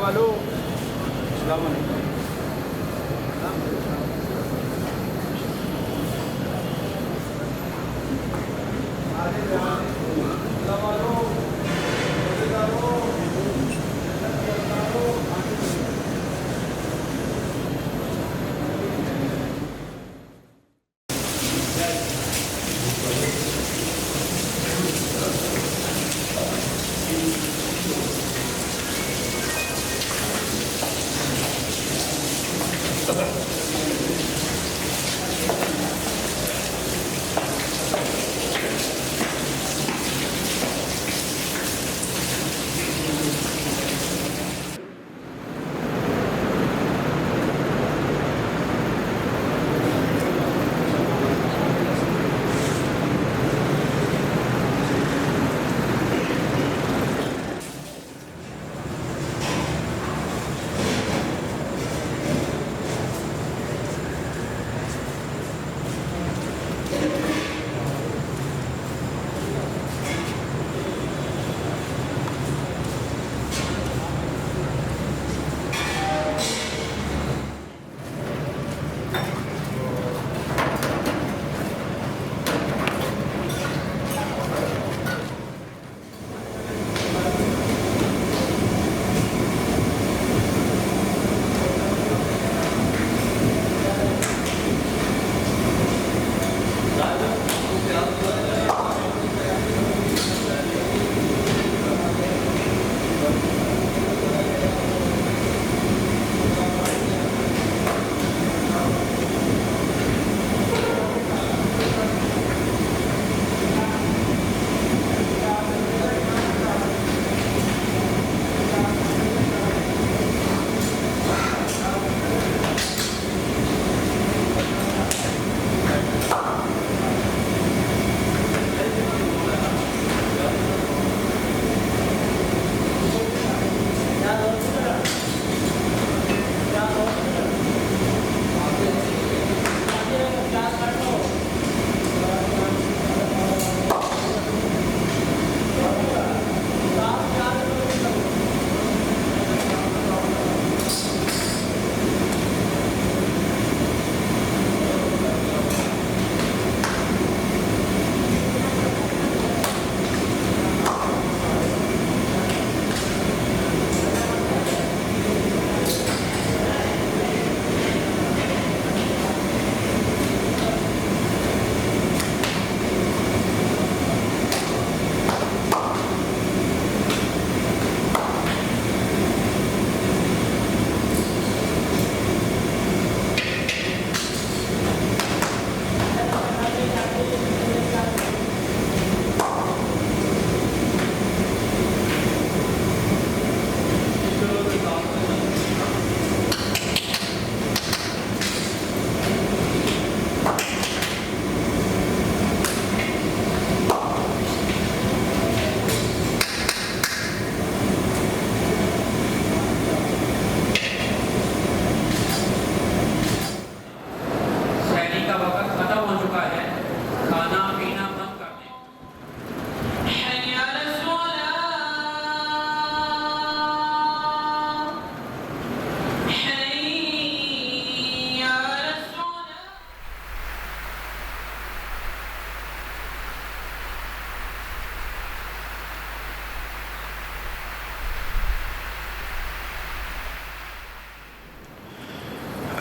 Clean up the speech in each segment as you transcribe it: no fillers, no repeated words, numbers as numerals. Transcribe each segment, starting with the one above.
वालों, अस्सलाम वालेकुम।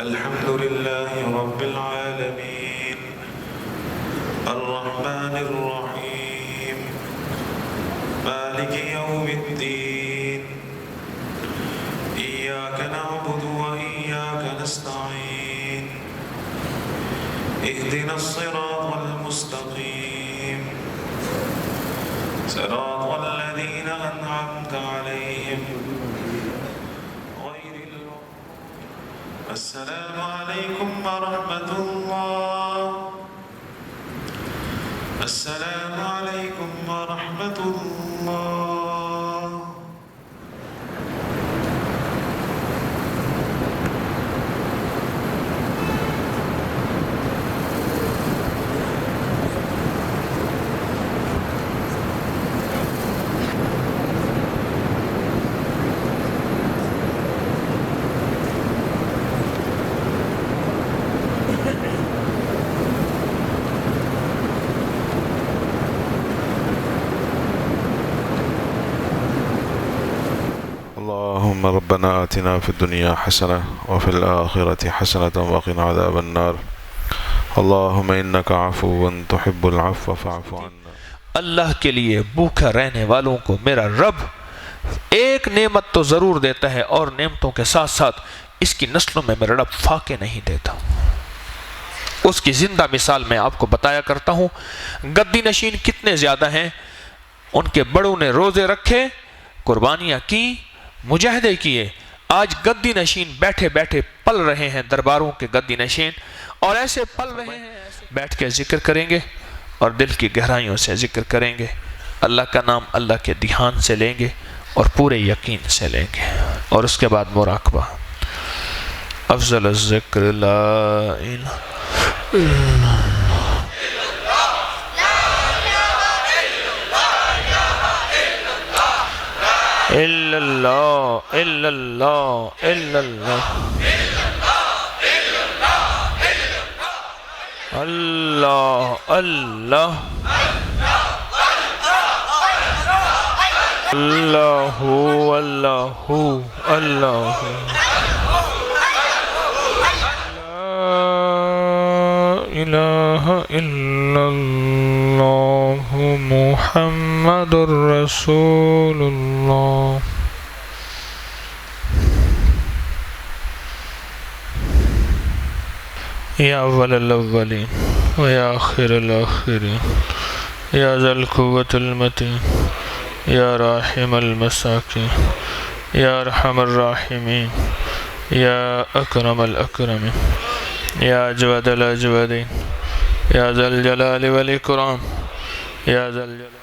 الحمد لله رب العالمين الرحمن الرحيم مالك يوم الدين إياك نعبد وإياك نستعين اهدنا الصراط المستقيم صراط الذين أنعمت عليهم غير المغضوب. السلام عليكم ورحمة الله. السلام عليكم ورحمة الله. اللهم ربنا آتنا في الدنيا حسنة وفي الآخرة حسنة وقنا عذاب النار اللهم إنك عفو تحب العفو فاعف عنا। अल्लाह के लिए भूखा रहने वालों को मेरा रब एक नेमत तो ज़रूर देता है और नेमतों के साथ साथ इसकी नस्लों में मेरा रब फाके नहीं देता। उसकी ज़िंदा मिसाल मैं आपको बताया करता हूँ। गद्दी नशीन कितने ज़्यादा हैं। उनके बड़ों ने रोज़े रखे, कुर्बानियाँ की, मुजाहिदे किए। आज गद्दी नशीन बैठे बैठे पल रहे हैं, दरबारों के गद्दी नशीन, और ऐसे पल रहे हैं, बैठ के जिक्र करेंगे और दिल की गहराइयों से जिक्र करेंगे। अल्लाह का नाम अल्लाह के ध्यान से लेंगे और पूरे यकीन से लेंगे। और उसके बाद मुराकबा। अफजल ज़िक्र ला इलाहा इल्लल्लाह इल्लल्लाह इल्लल्लाह अल्लाह अल्लाह अल्लाहु अल्लाहु अल्लाहु ला इलाहा इल्लल्लाह मुहम्मदुर रसूलुल्लाह। या अव्वल अव्वलीन व या आखिरुल आखिरीन या ज़ल क़ुव्वतिल मतीन या राहिमल मसाकीन या अरहमर राहिमीन या अकरमल अकरमीन या अजवदल अजवदीन या ज़ल जलाल वल इकराम या ज़ल जलाल।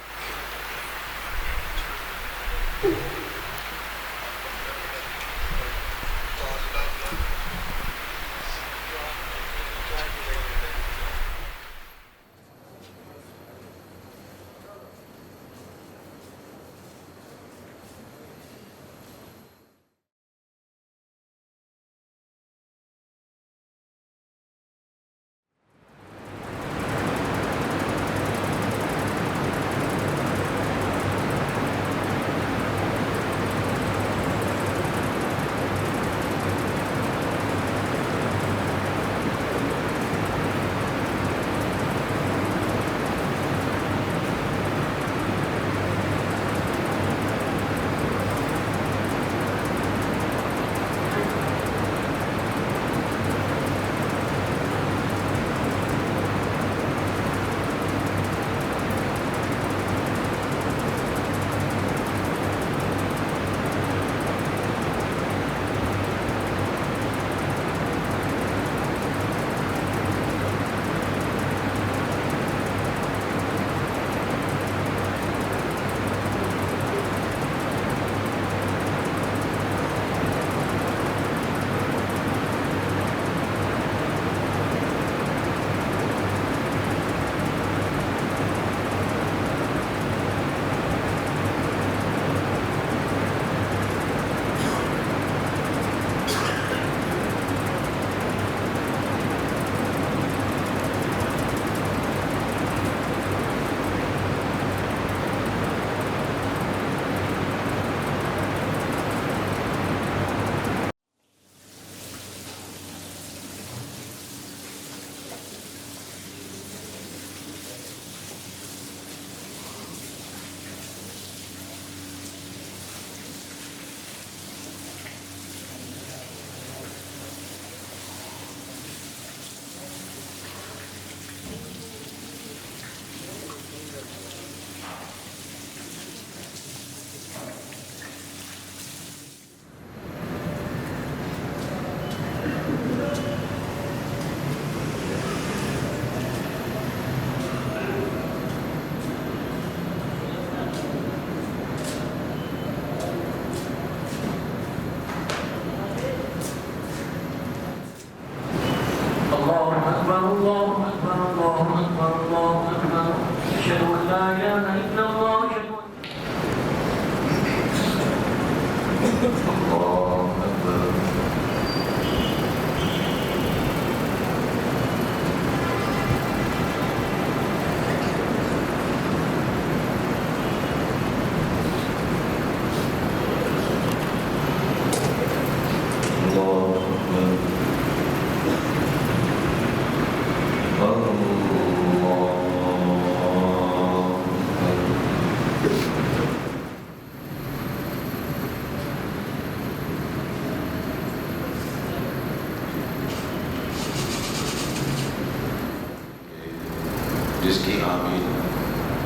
जिसकी आमीन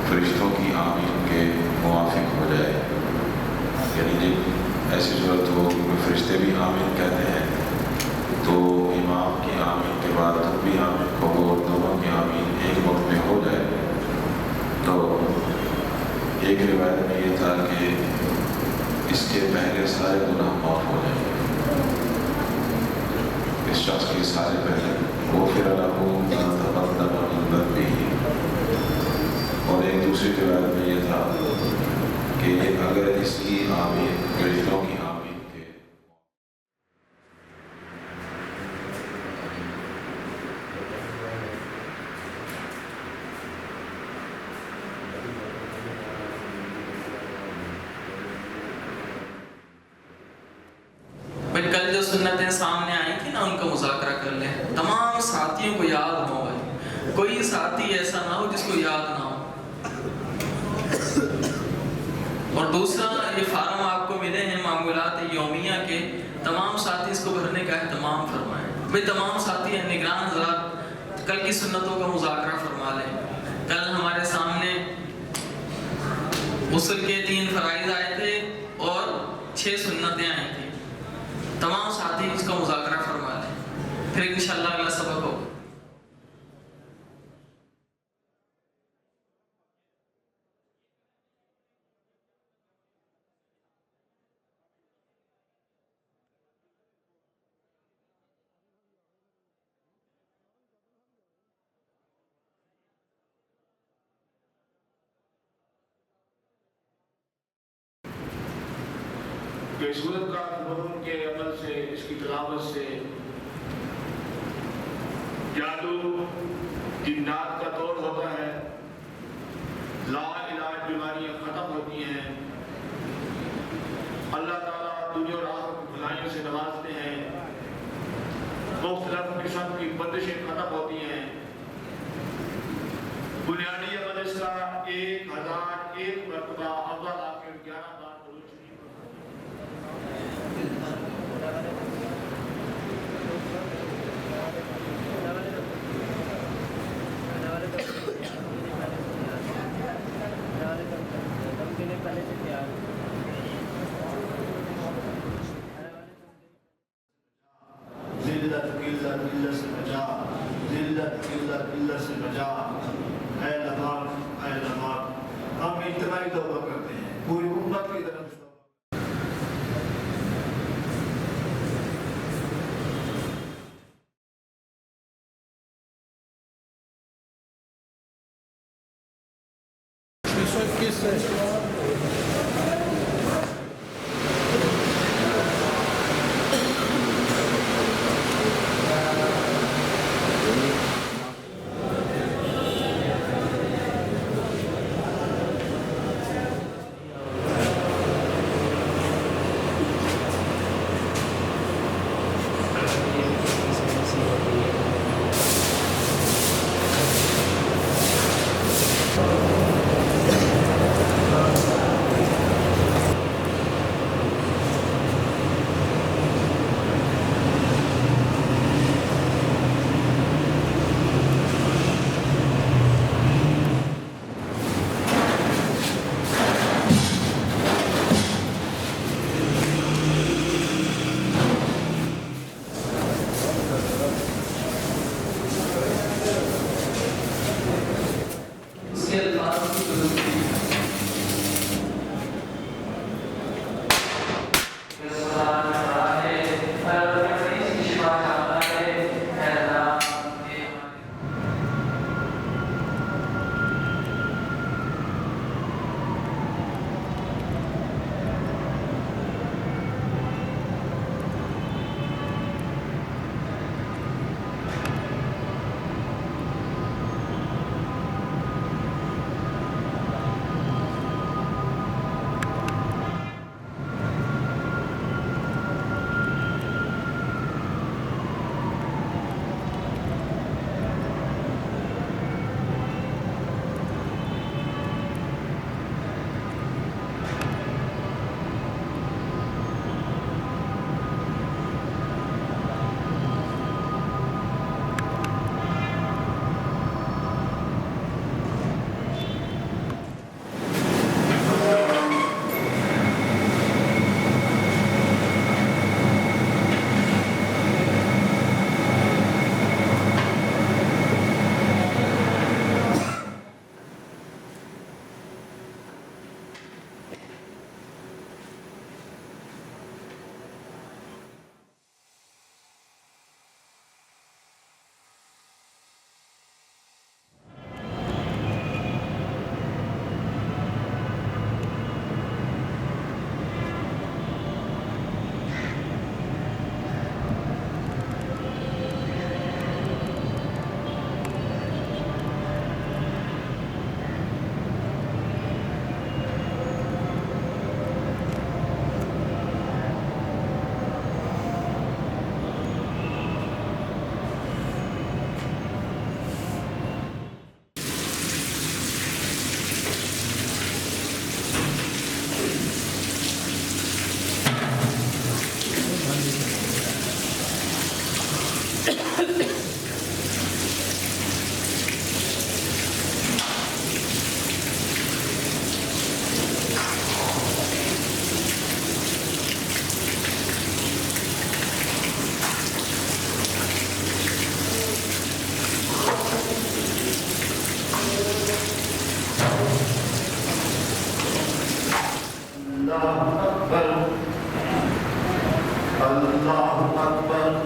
फरिश्तों की आमीन के मुवाफिक हो जाए, यानी जब ऐसी सूरत हो कि कोई फरिश्ते भी आमीन कहते हैं तो इमाम की आमीन के बाद तुम भी आमीन कहो और दोनों की आमीन एक वक्त में हो जाए। तो एक रिवायत में ये था कि इसके पहले सारे गुनाह माफ़ हो जाएंगे, इस शख्स के सारे पहले वो फिर भी। और एक दूसरी रिवायत में ये था कि अगर इसकी आमीन फरिश्तों की आमीन के भाई कल जो सुन्नतें सामने आई थी ना, उनका मुज़ाकरा कर लें। तमाम साथियों को याद ना हो, भाई कोई साथी ऐसा ना हो जिसको याद ना हो। और दूसरा, ये फार्म आपको मिले हैं मामूलात यौमिया के, तमाम साथी इसको भरने का एहतमाम फरमाएं। भाई तमाम साथी हैं निगरान हज़रात, कल की सुन्नतों का मुज़ाकरा फरमा लें। कल हमारे सामने गुस्ल के 3 फ़राइज़ आए थे और 6 सुन्नतें आई थी। तमाम साथी इसका मुज़ाकरा फरमा लें, फिर इंशाअल्लाह अगला सबक होगा। कि सूरत का मज़मून के अमल से, इसकी तिलावत से जादू जिन्नात का तोड़ होता है, लाइलाज बीमारियां खत्म होती हैं, अल्लाह ताला दुनिया और आखिरत की भलाइयों से नवाजते हैं, मुख्तलिफ किस्म की बंदिशें खत्म होती हैं। बुनियादी अमल इसका 1001 मरतबा अव्वल आखिर 11 बार हम इज्तिमाई तौबा करते हैं पूरी उम्मत की तरफ से। अल्लाहु अकबर।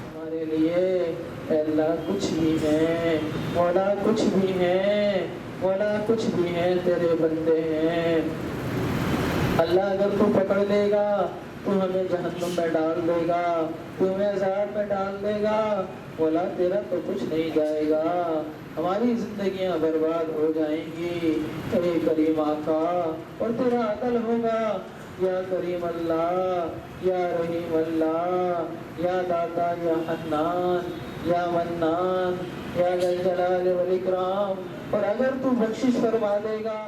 हमारे लिए अल्लाह कुछ भी है, मौला कुछ भी है, मौला कुछ भी है, तेरे बंदे हैं। अल्लाह अगर तू पकड़ लेगा तू हमें जहन्नुम में डाल देगा, तू हमें अज़ाब में डाल देगा। मौला तेरा तो कुछ नहीं जाएगा, हमारी जिंदगियां बर्बाद हो जाएंगी। तेरे करीम आका और तेरा अदल होगा। या करीम अल्लाह, या रहीम अल्लाह, या दाता, या हन्नान, या मन्नान, या जल जलाल वल इकराम। और अगर तू बख्शिश फरमा देगा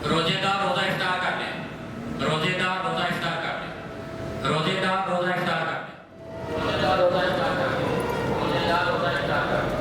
रोजेदार रोजा इफ्तार कर ले, रोजेदार रोजा इफ्तार कर ले, रोजेदार रोजा इफ्तार कर ले, रोजेदार रोजा इफ्तार कर ले, रोजेदार रोजा इफ्तार कर ले।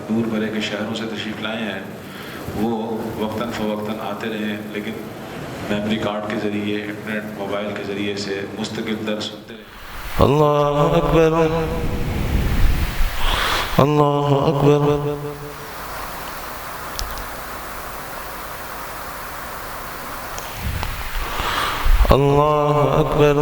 दूर भरे के शहरों से तशरीफ़ लाए हैं वो वक्तन फ़वक्तन आते रहे, लेकिन मेमोरी कार्ड के ज़रिए, इंटरनेट, मोबाइल के ज़रिए से मुस्तकिल दर्स सुनते रहे। अल्लाह अकबर, अल्लाह अकबर। अल्लाह अकबर।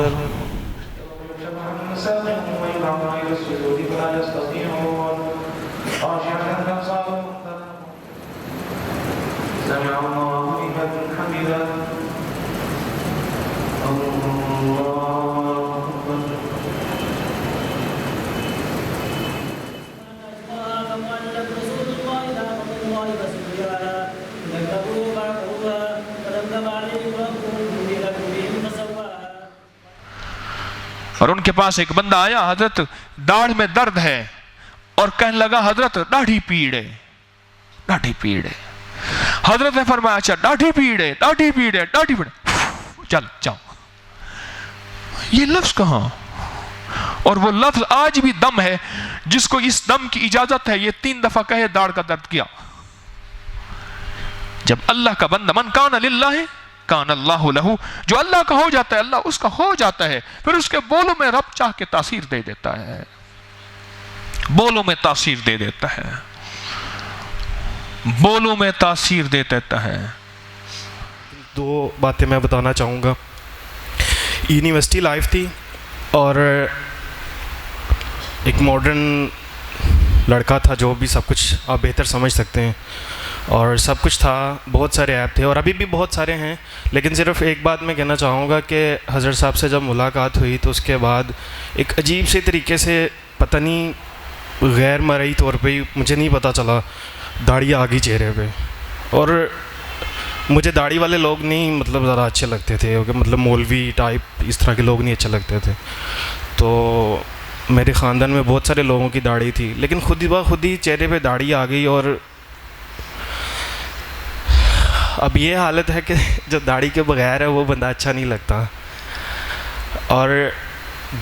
और उनके पास एक बंदा आया, हजरत दाढ़ में दर्द है, और कहने लगा हजरत दाढ़ी पीड़ है, दाढ़ी पीड़ है। हजरत ने फरमाया अच्छा दाढ़ी पीड़ है, दाढ़ी पीड़ है, दाढ़ी पीड़, चल जाओ। ये लफ्ज कहां? और वो लफ्ज आज भी दम है, जिसको इस दम की इजाजत है ये 3 दफा कहे दाढ़ का दर्द किया। जब अल्लाह का बंदा मन कान लिल्लाह कान अल्लाहु लहू, जो अल्लाह का हो जाता है अल्लाह उसका हो जाता है, फिर उसके बोलों में रब चाह के तासीर दे देता है, बोलों में तासीर दे देता है, बोलों में तासीर दे देता है। 2 बातें मैं बताना चाहूँगा। यूनिवर्सिटी लाइफ थी और एक मॉडर्न लड़का था जो भी सब कुछ आप बेहतर समझ सकते हैं, और सब कुछ था, बहुत सारे ऐप थे और अभी भी बहुत सारे हैं। लेकिन सिर्फ एक बात मैं कहना चाहूँगा कि हज़रत साहब से जब मुलाकात हुई तो उसके बाद एक अजीब से तरीके से, पता नहीं गैर मरई तौर पे, मुझे नहीं पता चला, दाढ़ी आ गई चेहरे पे। और मुझे दाढ़ी वाले लोग नहीं मतलब ज़्यादा अच्छे लगते थे, मतलब मौलवी टाइप इस तरह के लोग नहीं अच्छे लगते थे। तो मेरे ख़ानदान में बहुत सारे लोगों की दाढ़ी थी, लेकिन खुद ही चेहरे पे दाढ़ी आ गई। और अब ये हालत है कि जो दाढ़ी के बगैर है वो बंदा अच्छा नहीं लगता। और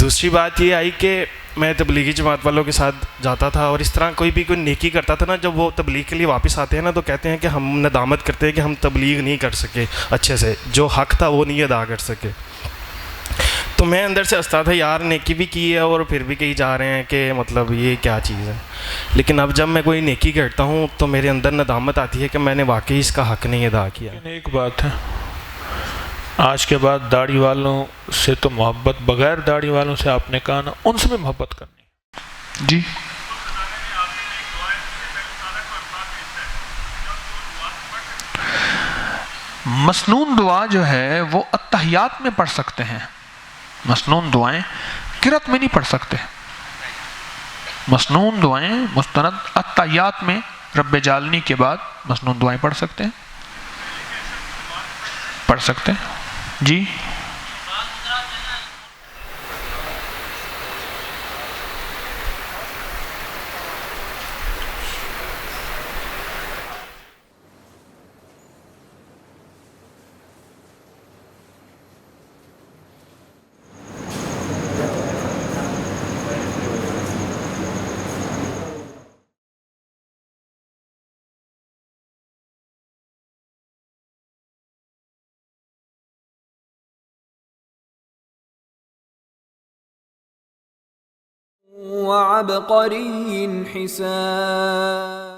दूसरी बात ये आई कि मैं तबलीगी जमात वालों के साथ जाता था, और इस तरह कोई नेकी करता था ना, जब वो तबलीग के लिए वापस आते हैं ना तो कहते हैं कि हम नदामत करते हैं कि हम तबलीग नहीं कर सके अच्छे से, जो हक़ था वो नहीं अदा कर सके। तो मैं अंदर से हंसता था, यार नेकी भी की है और फिर भी कहीं जा रहे हैं कि मतलब ये क्या चीज़ है। लेकिन अब जब मैं कोई नेकी करता हूँ तो मेरे अंदर नदामत आती है कि मैंने वाकई इसका हक़ नहीं अदा किया। एक बात है, आज के बाद दाढ़ी वालों से तो मोहब्बत, बगैर दाढ़ी वालों से आपने कहा ना, उनसे भी मोहब्बत करनी जी। मसनून दुआ जो है वो अत्तहियात में पढ़ सकते हैं, मसनून दुआएं किरत में नहीं पढ़ सकते। मसनून दुआएं मुस्तनद अत्तहियात में रब्बे जालनी के बाद मसनून दुआएं पढ़ सकते हैं, पढ़ सकते हैं जी। وعبقري حساب